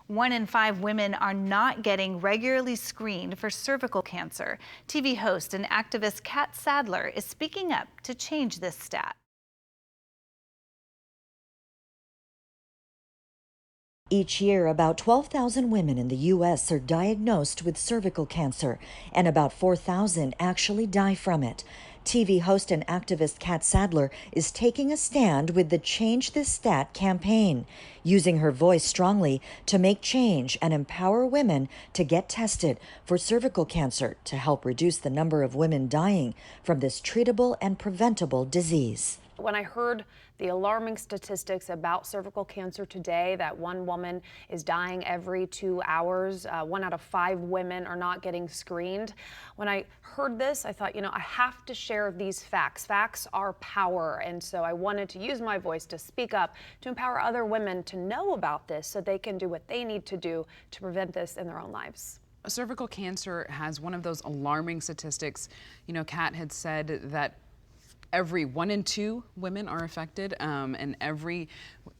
1 in 5 women are not getting regularly screened for cervical cancer. TV host and activist Kat Sadler is speaking up to change this stat. Each year, about 12,000 women in the U.S. are diagnosed with cervical cancer, and about 4,000 actually die from it. TV host and activist Kat Sadler is taking a stand with the Change This Stat campaign, using her voice strongly to make change and empower women to get tested for cervical cancer to help reduce the number of women dying from this treatable and preventable disease. When I heard the alarming statistics about cervical cancer today, that one woman is dying every 2 hours, 1 out of 5 women are not getting screened. When I heard this, I thought, I have to share these facts. Facts are power. And so I wanted to use my voice to speak up, to empower other women to know about this so they can do what they need to do to prevent this in their own lives. Cervical cancer has one of those alarming statistics. Kat had said that every 1 in 2 women are affected, and every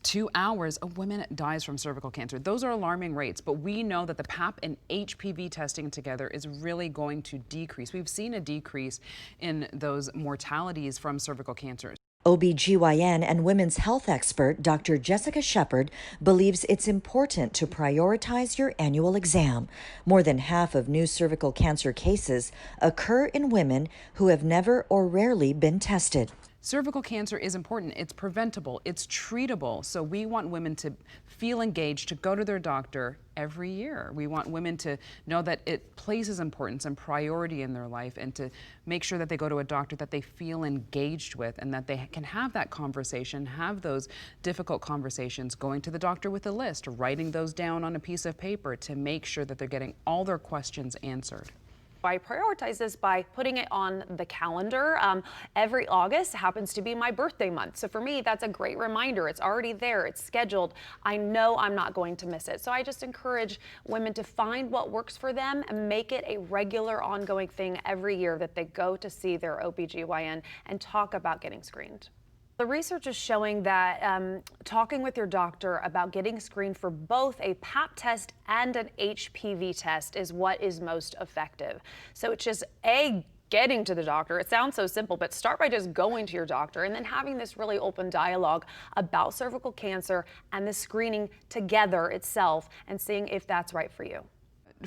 2 hours a woman dies from cervical cancer. Those are alarming rates, but we know that the PAP and HPV testing together is really going to decrease. We've seen a decrease in those mortalities from cervical cancer. OB/GYN and women's health expert Dr. Jessica Shepard believes it's important to prioritize your annual exam. More than half of new cervical cancer cases occur in women who have never or rarely been tested. Cervical cancer is important. It's preventable. It's treatable. So we want women to feel engaged, to go to their doctor every year. We want women to know that it places importance and priority in their life, and to make sure that they go to a doctor that they feel engaged with, and that they can have that conversation, have those difficult conversations, going to the doctor with a list, writing those down on a piece of paper to make sure that they're getting all their questions answered. I prioritize this by putting it on the calendar. Every August happens to be my birthday month. So for me, that's a great reminder. It's already there. It's scheduled. I know I'm not going to miss it. So I just encourage women to find what works for them and make it a regular, ongoing thing every year that they go to see their OB/GYN and talk about getting screened. The research is showing that talking with your doctor about getting screened for both a PAP test and an HPV test is what is most effective. So it's just getting to the doctor. It sounds so simple, but start by just going to your doctor and then having this really open dialogue about cervical cancer and the screening together itself, and seeing if that's right for you.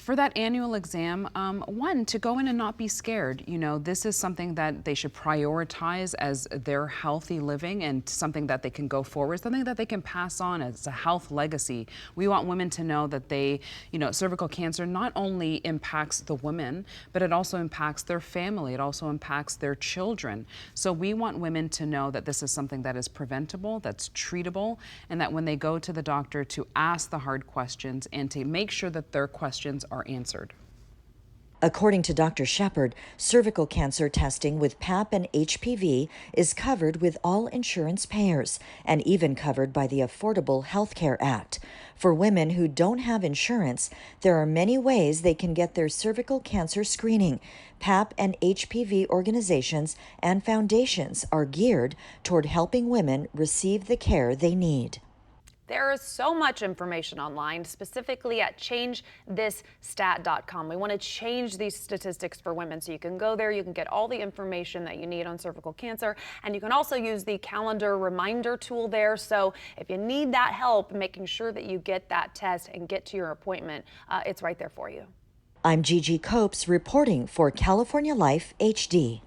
For that annual exam, one, to go in and not be scared. This is something that they should prioritize as their healthy living, and something that they can go forward, something that they can pass on as a health legacy. We want women to know that cervical cancer not only impacts the women, but it also impacts their family. It also impacts their children. So we want women to know that this is something that is preventable, that's treatable, and that when they go to the doctor, to ask the hard questions and to make sure that their questions are answered. According to Dr. Shepard, cervical cancer testing with PAP and HPV is covered with all insurance payers, and even covered by the Affordable Health Care Act. For women who don't have insurance, there are many ways they can get their cervical cancer screening. PAP and HPV organizations and foundations are geared toward helping women receive the care they need. There is so much information online, specifically at changethisStat.com. We want to change these statistics for women, so you can go there, you can get all the information that you need on cervical cancer, and you can also use the calendar reminder tool there. So if you need that help making sure that you get that test and get to your appointment, it's right there for you. I'm Gigi Copes reporting for California Life HD.